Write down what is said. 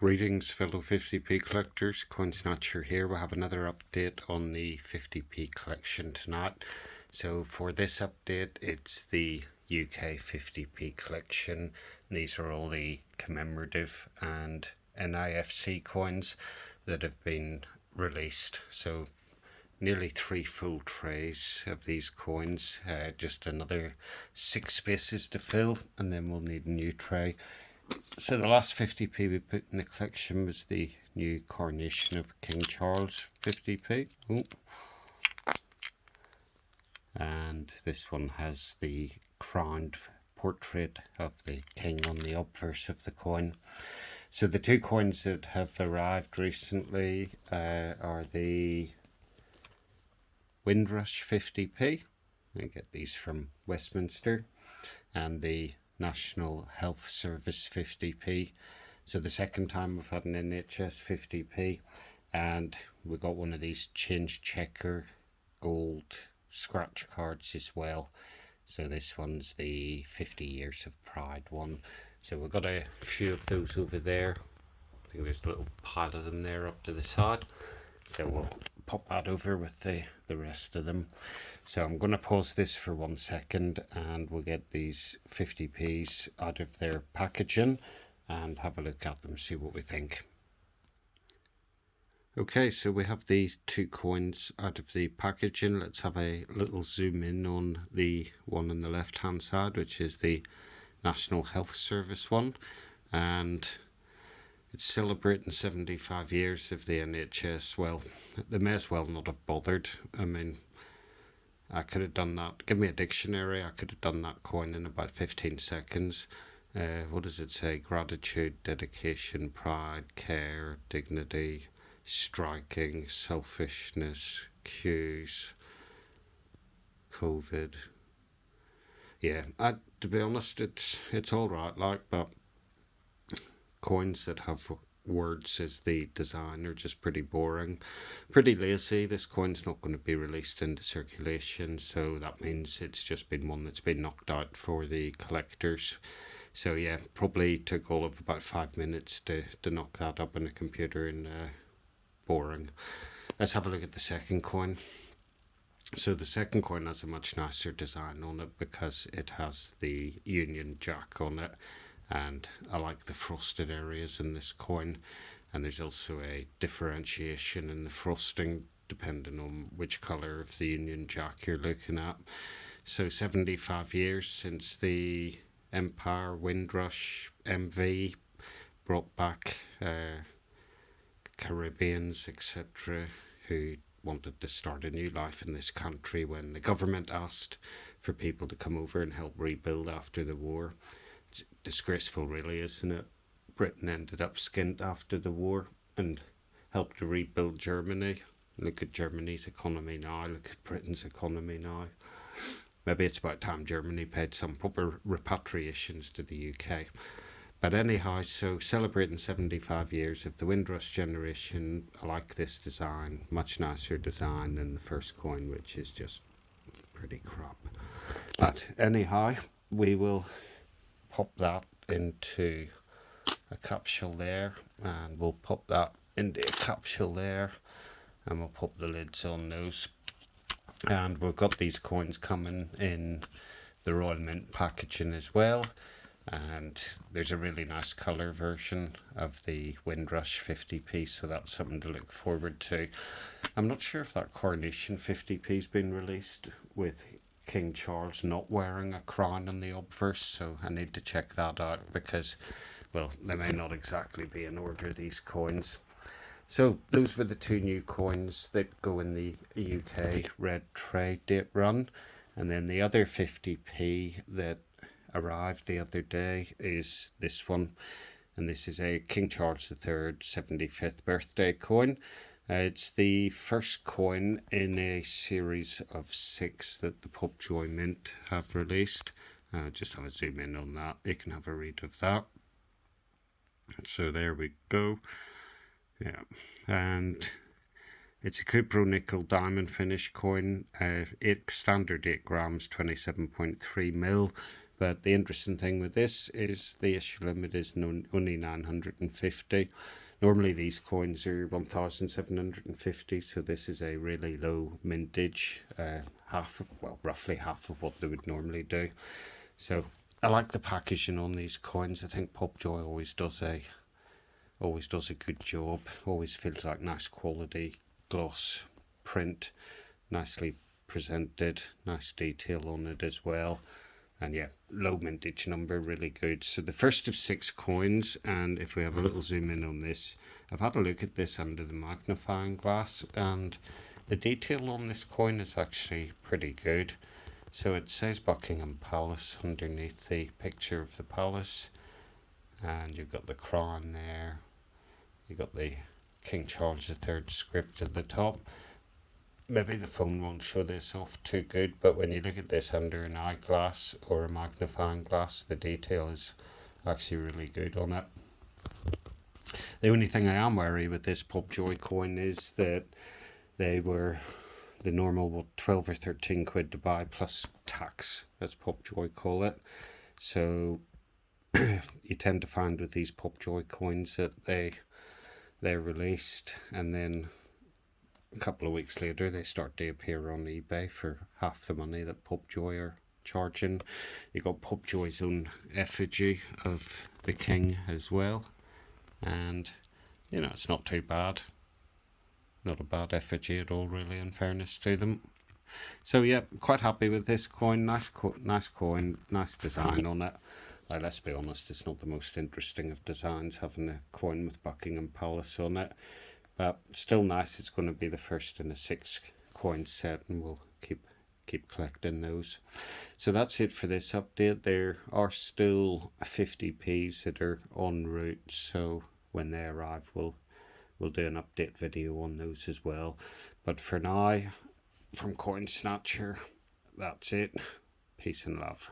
Greetings fellow 50p collectors, Coin Snatcher here. We have another update on the 50p collection tonight. So for this update it's the UK 50p collection. These are all the commemorative and NIFC coins that have been released. So nearly 3 full trays of these coins, just another 6 spaces to fill and then we'll need a new tray. So the last 50p we put in the collection was the new coronation of King Charles 50p. Oh. And this one has the crowned portrait of the king on the obverse of the coin. So the two coins that have arrived recently are the Windrush 50p. I get these from Westminster, and the National Health Service 50p. So the second time we've had an NHS 50p, and we got one of these change checker gold scratch cards as well. So this one's the 50 Years of Pride one. So we've got a few of those over there. I think there's a little pile of them there up to the side. So we'll pop that over with the rest of them. So I'm going to pause this for 1 second and we'll get these 50p's out of their packaging and have a look at them, see what we think. Okay, so we have the two coins out of the packaging. Let's have a little zoom in on the one on the left hand side, which is the National Health Service one, and it's celebrating 75 years of the NHS. Well, they may as well not have bothered. I mean, I could have done that. Give me a dictionary, I could have done that coin in about 15 seconds. What does it say? Gratitude, dedication, pride, care, dignity, striking, selfishness, cues, COVID. Yeah, to be honest, it's all right, like, but coins that have words as the design are just pretty boring, pretty lazy. This coin's not going to be released into circulation, so that means it's just been one that's been knocked out for the collectors. So yeah, probably took all of about 5 minutes to knock that up on a computer, and boring. Let's have a look at the second coin. So the second coin has a much nicer design on it because it has the Union Jack on it, and I like the frosted areas in this coin, and there's also a differentiation in the frosting depending on which colour of the Union Jack you're looking at. So 75 years since the Empire Windrush MV brought back Caribbeans, etc., who wanted to start a new life in this country when the government asked for people to come over and help rebuild after the war. It's disgraceful, really, isn't it? Britain ended up skint after the war and helped to rebuild Germany. Look at Germany's economy now, look at Britain's economy now. Maybe it's about time Germany paid some proper repatriations to the UK. But anyhow, so celebrating 75 years of the Windrush generation. I like this design, much nicer design than the first coin, which is just pretty crap. But anyhow, we will pop that into a capsule there, and we'll pop that into a capsule there, and we'll pop the lids on those. And we've got these coins coming in the Royal Mint packaging as well, and there's a really nice colour version of the Windrush 50p, so that's something to look forward to. I'm not sure if that coronation 50p has been released with King Charles not wearing a crown on the obverse, so I need to check that out because, well, they may not exactly be in order, these coins. So those were the two new coins that go in the UK red tray date run, and then the other 50p that arrived the other day is this one, and this is a King Charles III 75th birthday coin. It's the first coin in a series of 6 that the Popjoy Mint have released. Just have a zoom in on that, you can have a read of that. So there we go. Yeah, and it's a Cupro nickel diamond finish coin, standard 8 grams, 27.3 mil, But the interesting thing with this is the issue limit is only 950. Normally these coins are 1,750, so this is a really low mintage, roughly half of what they would normally do. So I like the packaging on these coins. I think Popjoy always does a good job. Always feels like nice quality gloss print, nicely presented, nice detail on it as well. And yeah, low mintage number, really good. So the first of 6 coins, and if we have a little zoom in on this, I've had a look at this under the magnifying glass, and the detail on this coin is actually pretty good. So it says Buckingham Palace underneath the picture of the palace, and you've got the crown there, you've got the King Charles III script at the top. Maybe the phone won't show this off too good, but when you look at this under an eyeglass or a magnifying glass, the detail is actually really good on it. The only thing I am wary with this Popjoy coin is that they were the normal 12 or 13 quid to buy plus tax, as Popjoy call it. So you tend to find with these Popjoy coins that they're released, and then a couple of weeks later they start to appear on eBay for half the money that Popjoy are charging. You got Popjoy's own effigy of the king as well, and you know, it's not too bad. Not a bad effigy at all, really, in fairness to them. So yeah, quite happy with this coin. Nice coin, nice design on it. Let's be honest, it's not the most interesting of designs, having a coin with Buckingham Palace on it, but still nice. It's going to be the first in a 6 coin set, and we'll keep collecting those. So that's it for this update. There are still 50p's that are en route, so when they arrive we'll do an update video on those as well. But for now, from Coin Snatcher, that's it. Peace and love.